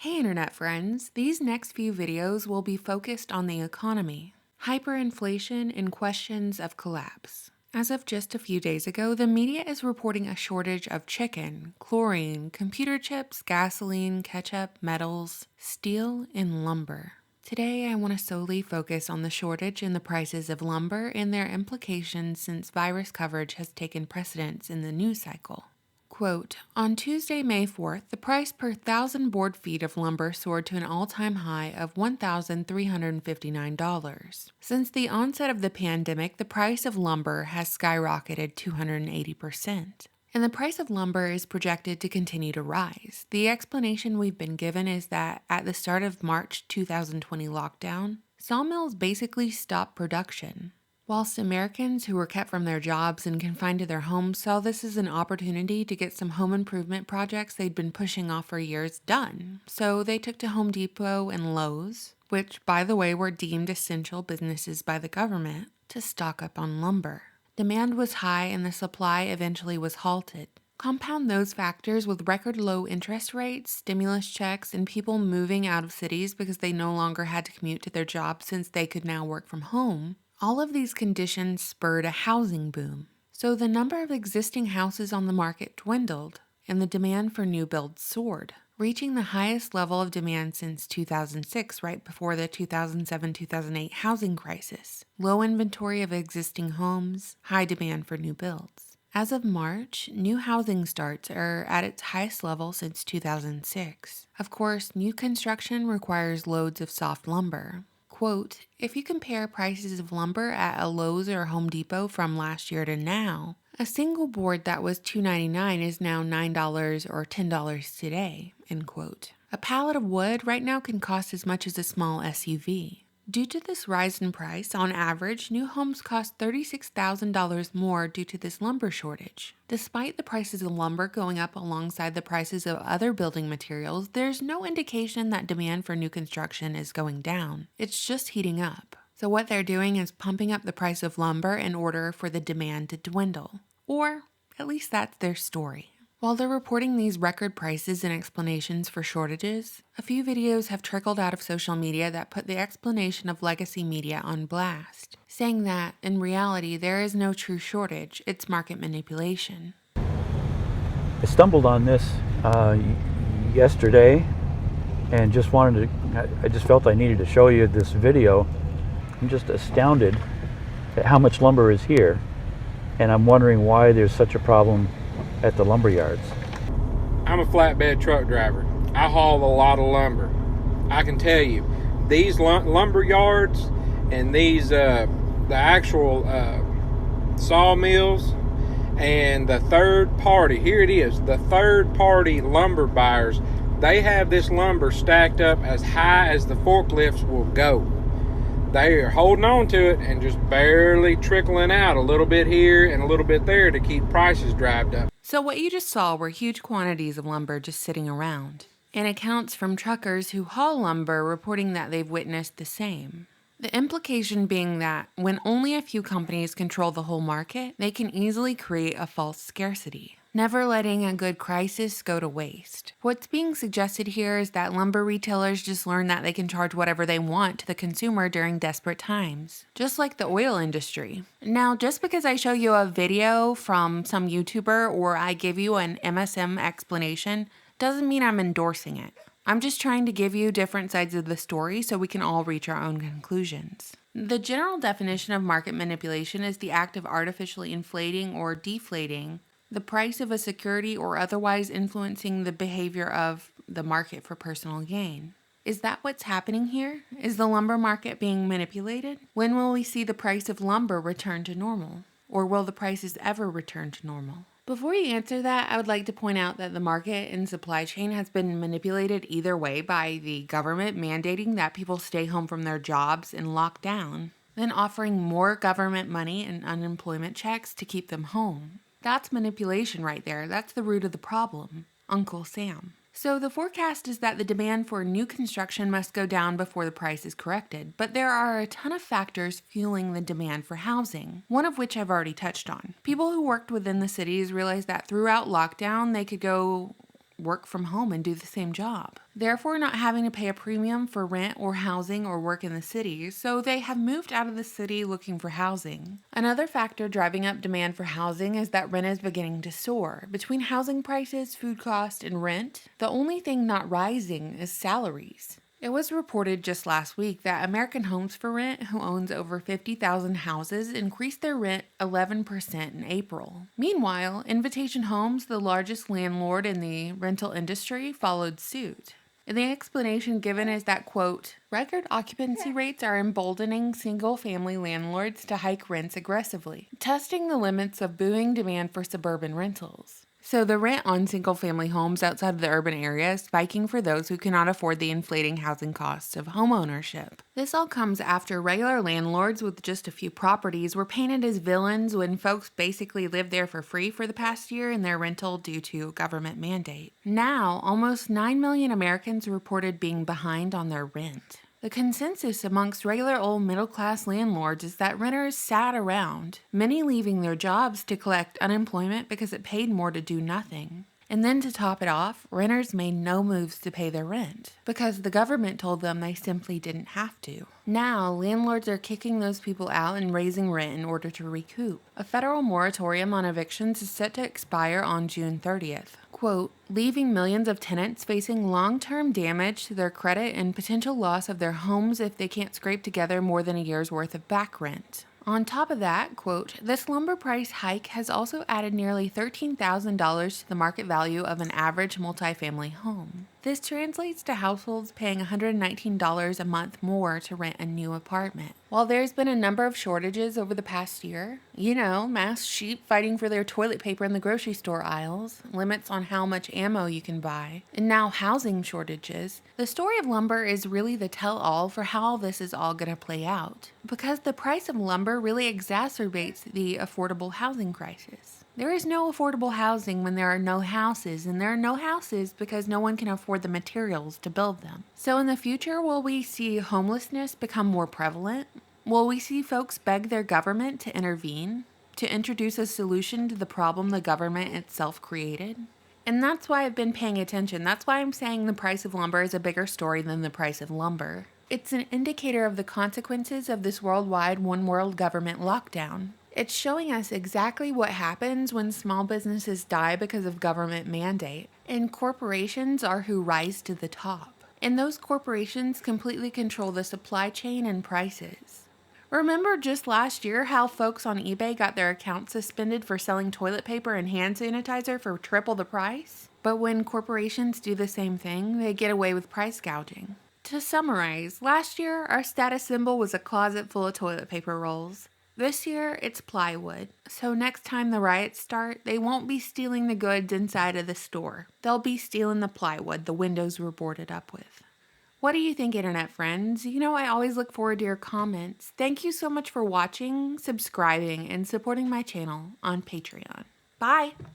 Hey internet friends, these next few videos will be focused on the economy, hyperinflation, and questions of collapse. As of just a few days ago, the media is reporting a shortage of chicken, chlorine, computer chips, gasoline, ketchup, metals, steel, and lumber. Today, I want to solely focus on the shortage in the prices of lumber and their implications since virus coverage has taken precedence in the news cycle. Quote, on Tuesday, May 4th, the price per 1,000 board feet of lumber soared to an all-time high of $1,359. Since the onset of the pandemic, the price of lumber has skyrocketed 280%. And the price of lumber is projected to continue to rise. The explanation we've been given is that at the start of March 2020 lockdown, sawmills basically stopped production. Whilst Americans who were kept from their jobs and confined to their homes saw this as an opportunity to get some home improvement projects they'd been pushing off for years done. So they took to Home Depot and Lowe's, which, by the way, were deemed essential businesses by the government, to stock up on lumber. Demand was high and the supply eventually was halted. Compound those factors with record low interest rates, stimulus checks, and people moving out of cities because they no longer had to commute to their jobs since they could now work from home. All of these conditions spurred a housing boom. So the number of existing houses on the market dwindled, and the demand for new builds soared, reaching the highest level of demand since 2006, right before the 2007-2008 housing crisis. Low inventory of existing homes, high demand for new builds. As of March, new housing starts are at its highest level since 2006. Of course, new construction requires loads of soft lumber. Quote, if you compare prices of lumber at a Lowe's or Home Depot from last year to now, a single board that was $2.99 is now $9 or $10 today, end quote. A pallet of wood right now can cost as much as a small SUV. Due to this rise in price, on average, new homes cost $36,000 more due to this lumber shortage. Despite the prices of lumber going up alongside the prices of other building materials, there's no indication that demand for new construction is going down. It's just heating up. So what they're doing is pumping up the price of lumber in order for the demand to dwindle. Or at least that's their story. While they're reporting these record prices and explanations for shortages, a few videos have trickled out of social media that put the explanation of legacy media on blast, saying that, in reality, there is no true shortage, it's market manipulation. I stumbled on this yesterday and I just felt I needed to show you this video. I'm just astounded at how much lumber is here, and I'm wondering why there's such a problem at the lumber yards. I'm a flatbed truck driver. I haul a lot of lumber. I can tell you, these lumber yards and these the actual sawmills and the third party, here it is, the third party lumber buyers, they have this lumber stacked up as high as the forklifts will go. They are holding on to it and just barely trickling out a little bit here and a little bit there to keep prices drived up. So what you just saw were huge quantities of lumber just sitting around, and accounts from truckers who haul lumber reporting that they've witnessed the same. The implication being that when only a few companies control the whole market, they can easily create a false scarcity, never letting a good crisis go to waste. What's being suggested here is that lumber retailers just learn that they can charge whatever they want to the consumer during desperate times, just like the oil industry. Now, just because I show you a video from some YouTuber or I give you an MSM explanation doesn't mean I'm endorsing it. I'm just trying to give you different sides of the story so we can all reach our own conclusions. The general definition of market manipulation is the act of artificially inflating or deflating the price of a security or otherwise influencing the behavior of the market for personal gain. Is that what's happening here? Is the lumber market being manipulated? When will we see the price of lumber return to normal? Or will the prices ever return to normal? Before you answer that, I would like to point out that the market and supply chain has been manipulated either way by the government mandating that people stay home from their jobs and lock down, then offering more government money and unemployment checks to keep them home. That's manipulation right there. That's the root of the problem. Uncle Sam. So the forecast is that the demand for new construction must go down before the price is corrected, but there are a ton of factors fueling the demand for housing, one of which I've already touched on. People who worked within the cities realized that throughout lockdown, they could go work from home and do the same job, therefore not having to pay a premium for rent or housing or work in the city, so they have moved out of the city looking for housing. Another factor driving up demand for housing is that rent is beginning to soar. Between housing prices, food cost, and rent, the only thing not rising is salaries. It was reported just last week that American Homes for Rent, who owns over 50,000 houses, increased their rent 11% in April. Meanwhile, Invitation Homes, the largest landlord in the rental industry, followed suit. And the explanation given is that, quote, record occupancy rates are emboldening single-family landlords to hike rents aggressively, testing the limits of booming demand for suburban rentals. So the rent on single-family homes outside of the urban area is spiking for those who cannot afford the inflating housing costs of homeownership. This all comes after regular landlords with just a few properties were painted as villains when folks basically lived there for free for the past year in their rental due to government mandate. Now, almost 9 million Americans reported being behind on their rent. The consensus amongst regular old middle-class landlords is that renters sat around, many leaving their jobs to collect unemployment because it paid more to do nothing. And then to top it off, renters made no moves to pay their rent because the government told them they simply didn't have to. Now, landlords are kicking those people out and raising rent in order to recoup. A federal moratorium on evictions is set to expire on June 30th. Quote, leaving millions of tenants facing long-term damage to their credit and potential loss of their homes if they can't scrape together more than a year's worth of back rent. On top of that, quote, this lumber price hike has also added nearly $13,000 to the market value of an average multifamily home. This translates to households paying $119 a month more to rent a new apartment. While there's been a number of shortages over the past year, mass sheep fighting for their toilet paper in the grocery store aisles, limits on how much ammo you can buy, and now housing shortages, the story of lumber is really the tell-all for how this is all going to play out. Because the price of lumber really exacerbates the affordable housing crisis. There is no affordable housing when there are no houses, and there are no houses because no one can afford the materials to build them. So in the future, will we see homelessness become more prevalent? Will we see folks beg their government to intervene, to introduce a solution to the problem the government itself created? And that's why I've been paying attention. That's why I'm saying the price of lumber is a bigger story than the price of lumber. It's an indicator of the consequences of this worldwide one-world government lockdown. It's showing us exactly what happens when small businesses die because of government mandate, and corporations are who rise to the top. And those corporations completely control the supply chain and prices. Remember just last year how folks on eBay got their accounts suspended for selling toilet paper and hand sanitizer for triple the price? But when corporations do the same thing, they get away with price gouging. To summarize, last year our status symbol was a closet full of toilet paper rolls. This year, it's plywood. So next time the riots start, they won't be stealing the goods inside of the store. They'll be stealing the plywood the windows were boarded up with. What do you think, internet friends? I always look forward to your comments. Thank you so much for watching, subscribing, and supporting my channel on Patreon. Bye!